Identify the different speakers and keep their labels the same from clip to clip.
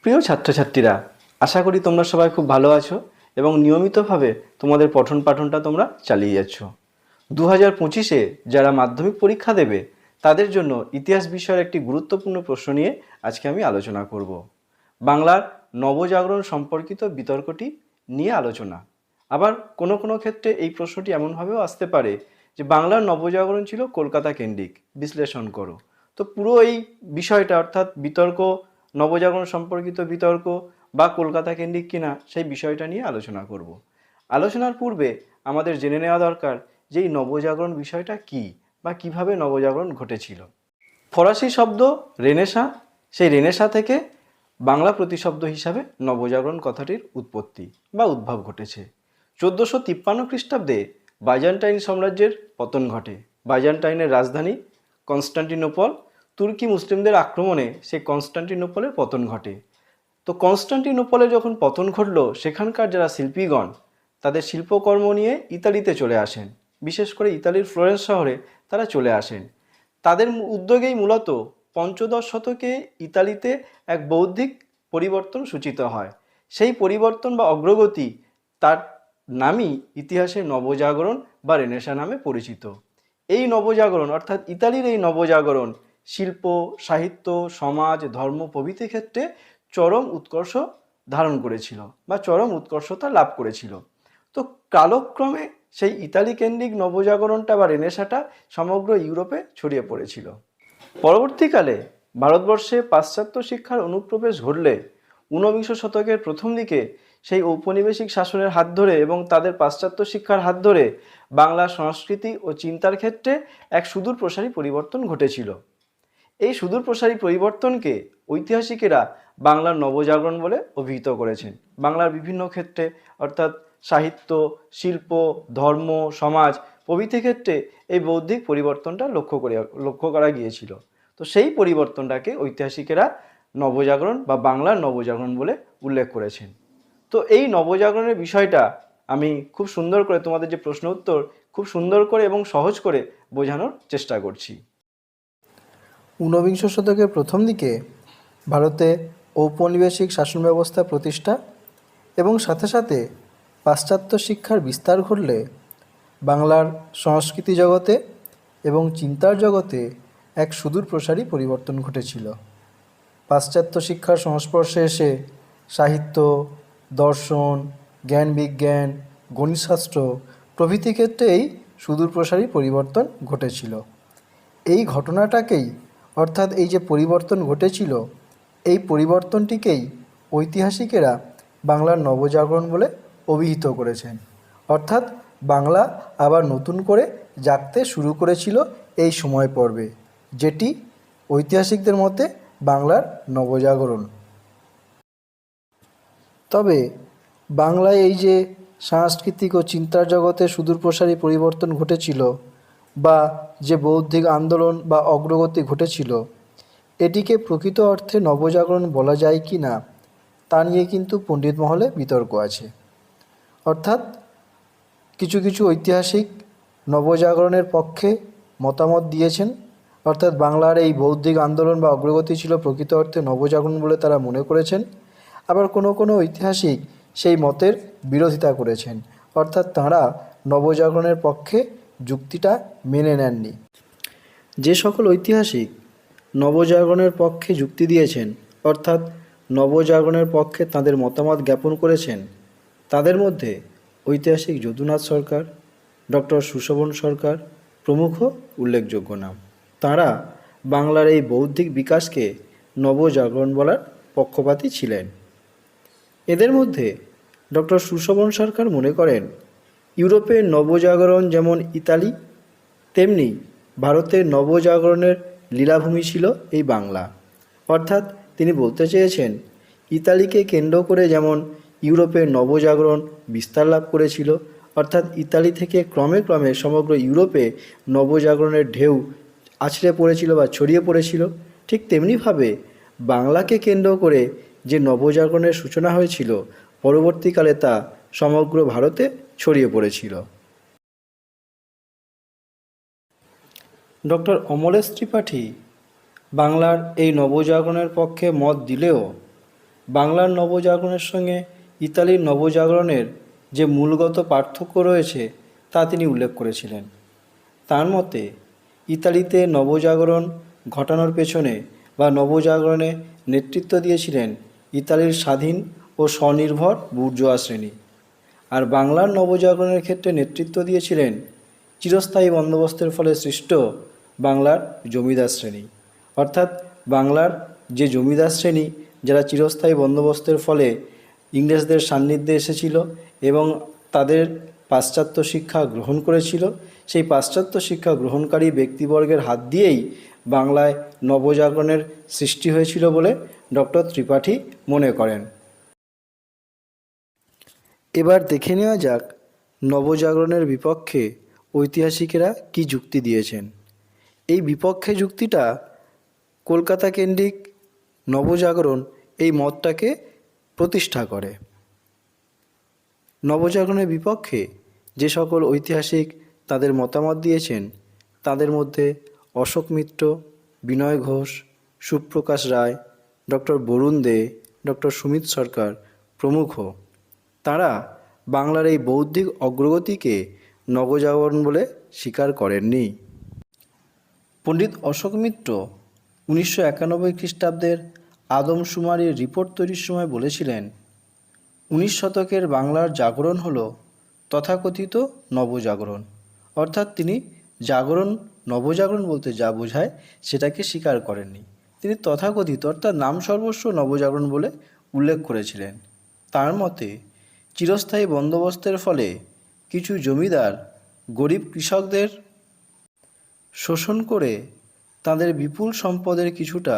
Speaker 1: প্রিয় ছাত্রছাত্রীরা, আশা করি তোমরা সবাই খুব ভালো আছো এবং নিয়মিতভাবে তোমাদের পঠন পাঠনটা তোমরা চালিয়ে যাচ্ছ। 2025-এ যারা মাধ্যমিক পরীক্ষা দেবে তাদের জন্য ইতিহাস বিষয়ের একটি গুরুত্বপূর্ণ প্রশ্ন নিয়ে আজকে আমি আলোচনা করব। বাংলার নবজাগরণ সম্পর্কিত বিতর্কটি নিয়ে আলোচনা। আবার কোনো কোনো ক্ষেত্রে এই প্রশ্নটি এমনভাবেও আসতে পারে যে বাংলার নবজাগরণ ছিল কলকাতা কেন্দ্রিক, বিশ্লেষণ করো। তো পুরো এই বিষয়টা অর্থাৎ বিতর্ক, নবজাগরণ সম্পর্কিত বিতর্ক বা কলকাতা কেন্দ্রিক কিনা সেই বিষয়টা নিয়ে আলোচনা করব। আলোচনার পূর্বে আমাদের জেনে নেওয়া দরকার যে এই নবজাগরণ বিষয়টা কি বা কিভাবে নবজাগরণ ঘটেছিল। ফরাসি শব্দ রেনেসাঁ, সেই রেনেসাঁ থেকে বাংলা প্রতিশব্দ হিসাবে নবজাগরণ কথাটির উৎপত্তি বা উদ্ভব ঘটেছে। 1453 খ্রিস্টাব্দে বাইজান্টাইন সাম্রাজ্যের পতন ঘটে। বাইজান্টাইনের রাজধানী কনস্টান্টিনোপল, তুর্কি মুসলিমদের আক্রমণে সেই কনস্টান্টিনোপলের পতন ঘটে। তো কনস্টান্টিনোপলে যখন পতন ঘটল, সেখানকার যারা শিল্পীগণ তাদের শিল্পকর্ম নিয়ে ইতালিতে চলে আসেন, বিশেষ করে ইতালির ফ্লোরেন্স শহরে তারা চলে আসেন। তাদের উদ্যোগেই মূলত পঞ্চদশ শতকে ইতালিতে এক বৌদ্ধিক পরিবর্তন সূচিত হয়। সেই পরিবর্তন বা অগ্রগতি, তার নামই ইতিহাসে নবজাগরণ বা রেনেসাঁ নামে পরিচিত। এই নবজাগরণ অর্থাৎ ইতালির এই নবজাগরণ শিল্প, সাহিত্য, সমাজ, ধর্ম প্রভৃতি ক্ষেত্রে চরম উৎকর্ষ ধারণ করেছিল বা চরম উৎকর্ষতা লাভ করেছিল। তো কালক্রমে সেই ইতালি কেন্দ্রিক নবজাগরণটা বা রেনেসাঁটা সমগ্র ইউরোপে ছড়িয়ে পড়েছিল। পরবর্তীকালে ভারতবর্ষে পাশ্চাত্য শিক্ষার অনুপ্রবেশ ঘটলে ঊনবিংশ শতকের প্রথম দিকে সেই ঔপনিবেশিক শাসনের হাত ধরে এবং তাদের পাশ্চাত্য শিক্ষার হাত ধরে বাংলা সংস্কৃতি ও চিন্তার ক্ষেত্রে এক সুদূর প্রসারী পরিবর্তন ঘটেছিল। এই সুদূর প্রসারী পরিবর্তনকে ঐতিহাসিকেরা বাংলার নবজাগরণ বলে অভিহিত করেছেন। বাংলার বিভিন্ন ক্ষেত্রে অর্থাৎ সাহিত্য, শিল্প, ধর্ম, সমাজ প্রভৃতি ক্ষেত্রে এই বৌদ্ধিক পরিবর্তনটা লক্ষ্য করা গিয়েছিল। তো সেই পরিবর্তনটাকে ঐতিহাসিকেরা নবজাগরণ বা বাংলার নবজাগরণ বলে উল্লেখ করেছেন। তো এই নবজাগরণের বিষয়টা আমি খুব সুন্দর করে তোমাদের যে প্রশ্ন উত্তর খুব সুন্দর করে এবং সহজ করে বোঝানোর চেষ্টা করছি।
Speaker 2: ঊনবিংশ শতকের প্রথম দিকে ভারতে ঔপনিবেশিক শাসন ব্যবস্থা প্রতিষ্ঠা এবং সাথে সাথে পাশ্চাত্য শিক্ষার বিস্তার ঘটলে বাংলার সংস্কৃতি জগতে এবং চিন্তার জগতে এক সুদূর প্রসারী পরিবর্তন ঘটেছিল। পাশ্চাত্য শিক্ষার সংস্পর্শে এসে সাহিত্য, দর্শন, জ্ঞান বিজ্ঞান, গণিতশাস্ত্র প্রভৃতি ক্ষেত্রে এই সুদূর প্রসারী পরিবর্তন ঘটেছিল। এই ঘটনাটাকেই অর্থাৎ এই যে পরিবর্তন ঘটেছিল, এই পরিবর্তনটিকেই ঐতিহাসিকেরা বাংলার নবজাগরণ বলে অভিহিত করেছেন। অর্থাৎ বাংলা আবার নতুন করে জাগতে শুরু করেছিল এই সময় পর্বে, যেটি ঐতিহাসিকদের মতে বাংলার নবজাগরণ। তবে বাংলায় এই যে সাংস্কৃতিক ও চিন্তার জগতে সুদূর প্রসারী পরিবর্তন ঘটেছিল বা যে বৌদ্ধিক আন্দোলন বা অগ্রগতি ঘটেছিল, এটিকে প্রকৃত অর্থে নবজাগরণ বলা যায় কি না তা নিয়ে কিন্তু পণ্ডিত মহলে বিতর্ক আছে। অর্থাৎ কিছু কিছু ঐতিহাসিক নবজাগরণের পক্ষে মতামত দিয়েছেন, অর্থাৎ বাংলার এই বৌদ্ধিক আন্দোলন বা অগ্রগতি ছিল প্রকৃত অর্থে নবজাগরণ বলে তারা মনে করেছেন। আবার কোনো কোনো ঐতিহাসিক সেই মতের বিরোধিতা করেছেন, অর্থাৎ তাঁরা নবজাগরণের পক্ষে যুক্তিটা মেনে নেননি। যে সকল ঐতিহাসিক নবজাগরণের পক্ষে যুক্তি দিয়েছেন, অর্থাৎ নবজাগরণের পক্ষে তাদের মতামত জ্ঞাপন করেছেন, তাদের মধ্যে ঐতিহাসিক যদুনাথ সরকার, ডক্টর সুশোভন সরকার প্রমুখ উল্লেখযোগ্য নাম। তাঁরা বাংলার এই বৌদ্ধিক বিকাশকে নবজাগরণ বলার পক্ষপাতী ছিলেন। এদের মধ্যে ডক্টর সুশোভন সরকার মনে করেন ইউরোপের নবজাগরণ যেমন ইতালি, তেমনি ভারতের নবজাগরণের লীলাভূমি ছিল এই বাংলা। অর্থাৎ তিনি বলতে চেয়েছেন ইতালিকে কেন্দ্র করে যেমন ইউরোপের নবজাগরণ বিস্তার লাভ করেছিল, অর্থাৎ ইতালি থেকে ক্রমে ক্রমে সমগ্র ইউরোপে নবজাগরণের ঢেউ আছড়ে পড়েছিল বা ছড়িয়ে পড়েছিল, ঠিক তেমনিভাবে বাংলাকে কেন্দ্র করে যে নবজাগরণের সূচনা হয়েছিল পরবর্তীকালে তা সমগ্র ভারতে ছড়িয়ে পড়েছিল। ডক্টর অমলেশ ত্রিপাঠী বাংলার এই নবজাগরণের পক্ষে মত দিলেও বাংলার নবজাগরণের সঙ্গে ইতালির নবজাগরণের যে মূলগত পার্থক্য রয়েছে তা তিনি উল্লেখ করেছিলেন। তার মতে ইতালিতে নবজাগরণ ঘটানোর পেছনে বা নবজাগরণে নেতৃত্ব দিয়েছিলেন ইতালির স্বাধীন ও স্বনির্ভর বুর্জোয়া শ্রেণী, আর বাংলার নবজাগরণের ক্ষেত্রে নেতৃত্ব দিয়েছিলেন চিরস্থায়ী বন্দোবস্তের ফলে সৃষ্ট বাংলার জমিদার শ্রেণী। অর্থাৎ বাংলার যে জমিদার শ্রেণী যারা চিরস্থায়ী বন্দোবস্তের ফলে ইংরেজদের সান্নিধ্যে এসেছিল এবং তাদের পাশ্চাত্য শিক্ষা গ্রহণ করেছিল, সেই পাশ্চাত্য শিক্ষা গ্রহণকারী ব্যক্তিবর্গের হাত দিয়েই বাংলায় নবজাগরণের সৃষ্টি হয়েছিল বলে ডক্টর ত্রিপাঠী মনে করেন। এবার দেখে নেওয়া যাক নবজাগরণের বিপক্ষে ঐতিহাসিকেরা কি যুক্তি দিয়েছেন। এই বিপক্ষে যুক্তিটা কলকাতা কেন্দ্রিক নবজাগরণ এই মতটাকে প্রতিষ্ঠা করে। নবজাগরণের বিপক্ষে যে সকল ঐতিহাসিক তাদের মতামত দিয়েছেন তাদের মধ্যে অশোক মিত্র, বিনয় ঘোষ, সুপ্রকাশ রায়, ডক্টর বরুণ দে, ডক্টর সুমিত সরকার প্রমুখ। তারা বাংলার এই বৌদ্ধিক অগ্রগতিকে নবজাগরণ বলে স্বীকার করেননি। পণ্ডিত অশোক মিত্র 1991 খ্রিস্টাব্দের আদমশুমারির রিপোর্ট তৈরির সময় বলেছিলেন, 19 শতকের বাংলার জাগরণ হলো তথাকথিত নবজাগরণ। অর্থাৎ তিনি নবজাগরণ বলতে যা বোঝায় সেটাকে স্বীকার করেননি। তিনি তথাকথিত অর্থাৎ নাম সর্বস্ব নবজাগরণ বলে উল্লেখ করেছিলেন। তার মতে চিরস্থায়ী বন্দোবস্তের ফলে কিছু জমিদার গরিব কৃষকদের শোষণ করে তাদের বিপুল সম্পদের কিছুটা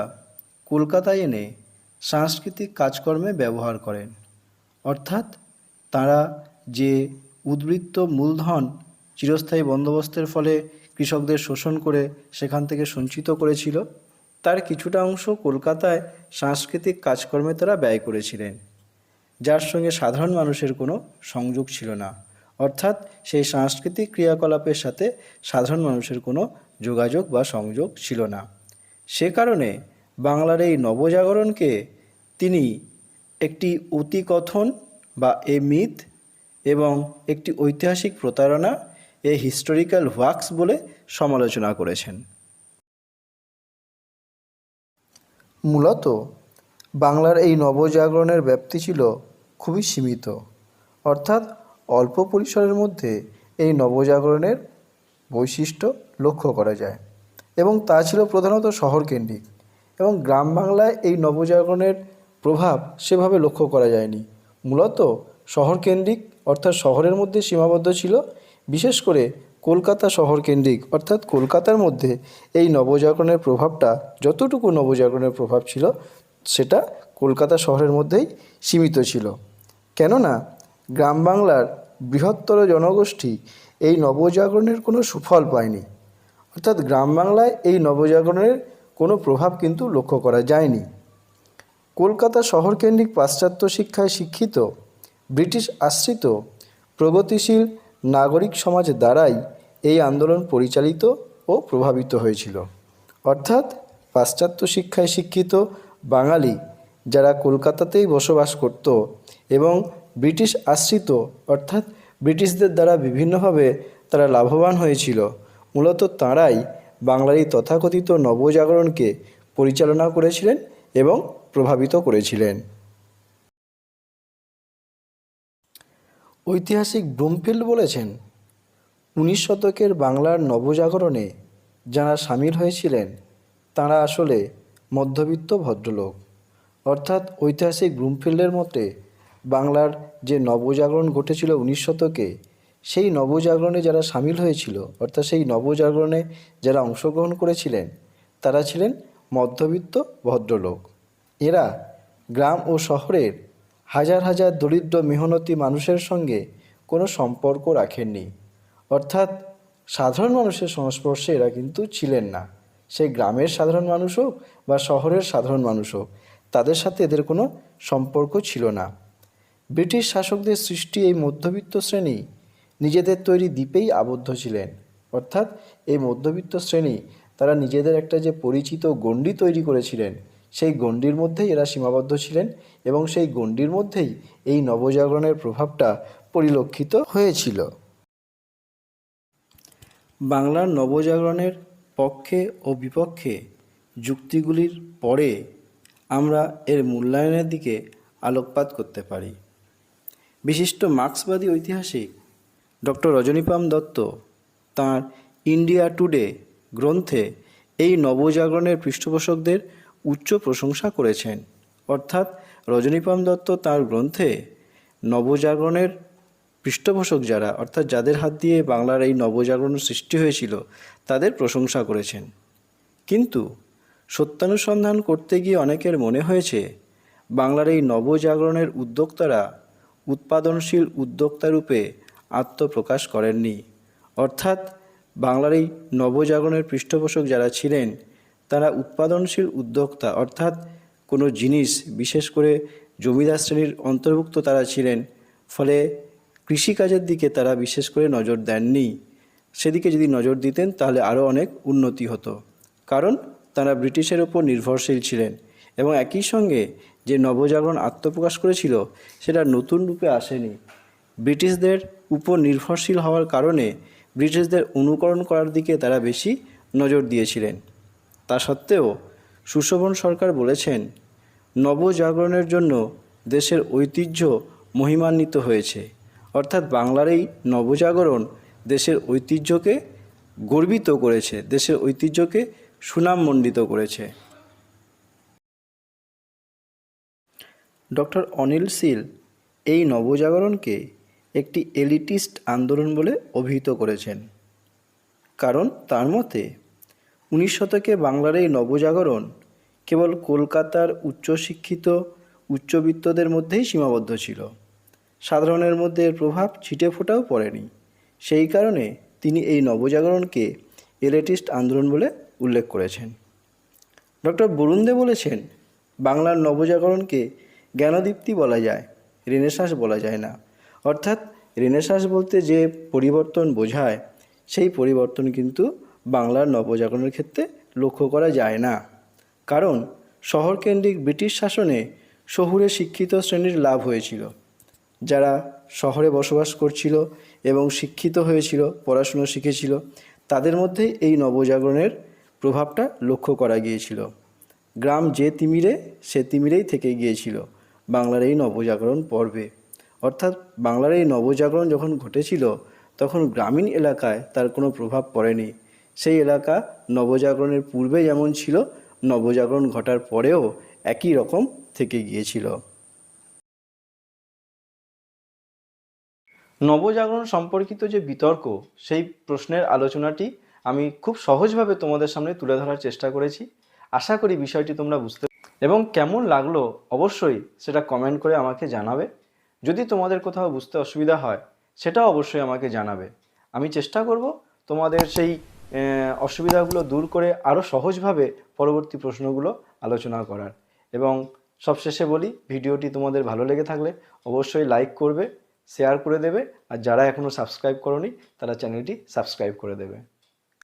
Speaker 2: কলকাতায় এনে সাংস্কৃতিক কাজকর্মে ব্যবহার করেন। অর্থাৎ তারা যে উদ্বৃত্ত মূলধন চিরস্থায়ী বন্দোবস্তের ফলে কৃষকদের শোষণ করে সেখান থেকে সঞ্চিত করেছিল, তার কিছুটা অংশ কলকাতায় সাংস্কৃতিক কাজকর্মে তারা ব্যয় করেছিলেন, যার সঙ্গে সাধারণ মানুষের কোনো সংযোগ ছিল না। অর্থাৎ সেই সাংস্কৃতিক ক্রিয়াকলাপের সাথে সাধারণ মানুষের কোনো যোগাযোগ বা সংযোগ ছিল না। সে কারণে বাংলার এই নবজাগরণকে তিনি একটি অতিকথন বা এ মিথ এবং একটি ঐতিহাসিক প্রতারণা, এ হিস্টোরিক্যাল ওয়াক্স বলে সমালোচনা করেছেন। মূলত বাংলার এই নবজাগরণের ব্যাপ্তি ছিল খুবই সীমিত। অর্থাৎ অল্প পরিসরের মধ্যে এই নবজাগরণের বৈশিষ্ট্য লক্ষ্য করা যায় এবং তা ছিল প্রধানত শহরকেন্দ্রিক, এবং গ্রাম বাংলায় এই নবজাগরণের প্রভাব সেভাবে লক্ষ্য করা যায়নি। মূলত শহরকেন্দ্রিক অর্থাৎ শহরের মধ্যে সীমাবদ্ধ ছিল। বিশেষ করে কলকাতা শহরকেন্দ্রিক অর্থাৎ কলকাতার মধ্যে এই নবজাগরণের প্রভাবটা, যতটুকু নবজাগরণের প্রভাব ছিল সেটা কলকাতা শহরের মধ্যেই সীমিত ছিল। কেননা গ্রাম বাংলার বৃহত্তর জনগোষ্ঠী এই নবজাগরণের কোনো সুফল পায়নি। অর্থাৎ গ্রাম বাংলায় এই নবজাগরণের কোনো প্রভাব কিন্তু লক্ষ্য করা যায়নি। কলকাতা শহরকেন্দ্রিক পাশ্চাত্য শিক্ষায় শিক্ষিত ব্রিটিশ আশ্রিত প্রগতিশীল নাগরিক সমাজ দ্বারাই এই আন্দোলন পরিচালিত ও প্রভাবিত হয়েছিল। অর্থাৎ পাশ্চাত্য শিক্ষায় শিক্ষিত বাঙালি যারা কলকাতাতেই বসবাস করত এবং ব্রিটিশ আশ্রিত অর্থাৎ ব্রিটিশদের দ্বারা বিভিন্নভাবে তারা লাভবান হয়েছিল, মূলত তাঁরাই বাংলার এই তথাকথিত নবজাগরণকে পরিচালনা করেছিলেন এবং প্রভাবিত করেছিলেন। ঐতিহাসিক ব্রুমফিল্ড বলেছেন, 19 শতকের বাংলার নবজাগরণে যারা সামিল হয়েছিলেন তারা আসলে মধ্যবিত্ত ভদ্রলোক। অর্থাৎ ঐতিহাসিক ব্রুমফিল্ডের মতে বাংলার যে নবজাগরণ ঘটেছিল 19 শতকে, সেই নবজাগরণে যারা সামিল হয়েছিল অর্থাৎ সেই নবজাগরণে যারা অংশগ্রহণ করেছিলেন তারা ছিলেন মধ্যবিত্ত ভদ্রলোক। এরা গ্রাম ও শহরের হাজার হাজার দরিদ্র মেহনতি মানুষের সঙ্গে কোনো সম্পর্ক রাখেননি। অর্থাৎ সাধারণ মানুষের সংস্পর্শে এরা কিন্তু ছিলেন না। সেই গ্রামের সাধারণ মানুষ হোক বা শহরের সাধারণ মানুষ হোক, তাদের সাথে এদের কোনো সম্পর্ক ছিল না। ব্রিটিশ শাসকদের সৃষ্টি এই মধ্যবিত্ত শ্রেণী নিজেদের তৈরি দ্বীপেই আবদ্ধ ছিলেন। অর্থাৎ এই মধ্যবিত্ত শ্রেণী তারা নিজেদের একটা যে পরিচিত গণ্ডি তৈরি করেছিলেন, সেই গণ্ডির মধ্যেই এরা সীমাবদ্ধ ছিলেন এবং সেই গণ্ডির মধ্যেই এই নবজাগরণের প্রভাবটা পরিলক্ষিত হয়েছিল। বাংলার নবজাগরণের পক্ষে ও বিপক্ষে যুক্তিগুলির পরে আমরা এর মূল্যায়নের দিকে আলোকপাত করতে পারি। বিশিষ্ট মার্ক্সবাদী ঐতিহাসিক ডক্টর রজনীপাল দত্ত তাঁর ইন্ডিয়া টুডে গ্রন্থে এই নবজাগরণের পৃষ্ঠপোষকদের উচ্চ প্রশংসা করেছেন। অর্থাৎ রজনীপাল দত্ত তাঁর গ্রন্থে নবজাগরণের পৃষ্ঠপোষক যারা, অর্থাৎ যাদের হাত দিয়ে বাংলার এই নবজাগরণ সৃষ্টি হয়েছিল, তাদের প্রশংসা করেছেন। কিন্তু সত্যানুসন্ধান করতে গিয়ে অনেকের মনে হয়েছে বাংলার এই নবজাগরণের উদ্যোক্তারা উৎপাদনশীল উদ্যোক্তা রূপে আত্মপ্রকাশ করেননি। অর্থাৎ বাংলার এই নবজাগরণের পৃষ্ঠপোষক যারা ছিলেন তারা উৎপাদনশীল উদ্যোক্তা, অর্থাৎ কোনো জিনিস, বিশেষ করে জমিদার শ্রেণীর অন্তর্ভুক্ত তারা ছিলেন, ফলে কৃষিকাজের দিকে তারা বিশেষ করে নজর দেননি। সেদিকে যদি নজর দিতেন তাহলে আরও অনেক উন্নতি হতো, কারণ তারা ব্রিটিশের ওপর নির্ভরশীল ছিলেন এবং একই সঙ্গে যে নবজাগরণ আত্মপ্রকাশ করেছিল সেটা নতুন রূপে আসেনি। ব্রিটিশদের উপর নির্ভরশীল হওয়ার কারণে ব্রিটিশদের অনুকরণ করার দিকে তারা বেশি নজর দিয়েছিলেন। তা সত্ত্বেও সুশোভন সরকার বলেছেন, নবজাগরণের জন্য দেশের ঐতিহ্য মহিমান্বিত হয়েছে। অর্থাৎ বাংলার এই নবজাগরণ দেশের ঐতিহ্যকে গর্বিত করেছে, দেশের ঐতিহ্যকে সুনামমণ্ডিত করেছে। ডক্টর অনিল শীল এই নবজাগরণকে একটি এলিটিস্ট আন্দোলন বলে অভিহিত করেছেন। কারণ তার মতে 19 শতকে বাংলার এই নবজাগরণ কেবল কলকাতার উচ্চশিক্ষিত উচ্চবিত্তদের মধ্যেই সীমাবদ্ধ ছিল, সাধারণের মধ্যে এর প্রভাব ছিটে ফোটাও পড়েনি। সেই কারণে তিনি এই নবজাগরণকে এলিটিস্ট আন্দোলন বলে উল্লেখ করেছেন। ডক্টর বরুণ দে বলেছেন, বাংলার নবজাগরণকে জ্ঞানদীপ্তি বলা যায়, রেনেসাঁস বলা যায় না। অর্থাৎ রেনেসাঁস বলতে যে পরিবর্তন বোঝায়, সেই পরিবর্তন কিন্তু বাংলার নবজাগরণের ক্ষেত্রে লক্ষ্য করা যায় না। কারণ শহরকেন্দ্রিক ব্রিটিশ শাসনে শহুরে শিক্ষিত শ্রেণীর লাভ হয়েছিল। যারা শহরে বসবাস করছিল এবং শিক্ষিত হয়েছিল, পড়াশুনো শিখেছিল, তাদের মধ্যে এই নবজাগরণের প্রভাবটা লক্ষ্য করা গিয়েছিল। গ্রাম যে তিমিরে সে তিমিরেই থেকে গিয়েছিল বাংলার এই নবজাগরণ পর্বে। অর্থাৎ বাংলার এই নবজাগরণ যখন ঘটেছিল তখন গ্রামীণ এলাকায় তার কোনো প্রভাব পড়েনি। সেই এলাকা নবজাগরণের পূর্বে যেমন ছিল, নবজাগরণ ঘটার পরেও একই রকম থেকে গিয়েছিল।
Speaker 1: নবজাগরণ সম্পর্কিত যে বিতর্ক, সেই প্রশ্নের আলোচনাটি আমি খুব সহজভাবে তোমাদের সামনে তুলে ধরার চেষ্টা করেছি। আশা করি বিষয়টি তোমরা বুঝতে এবং কেমন লাগলো অবশ্যই সেটা কমেন্ট করে আমাকে জানাবে। যদি তোমাদের কোথাও বুঝতে অসুবিধা হয় সেটাও অবশ্যই আমাকে জানাবে। আমি চেষ্টা করব তোমাদের সেই অসুবিধাগুলো দূর করে আরও সহজভাবে পরবর্তী প্রশ্নগুলো আলোচনা করার। এবং সবশেষে বলি, ভিডিওটি তোমাদের ভালো লেগে থাকলে অবশ্যই লাইক করবে, শেয়ার করে দেবে, আর যারা এখনও সাবস্ক্রাইব করোনি তারা চ্যানেলটি সাবস্ক্রাইব করে দেবে।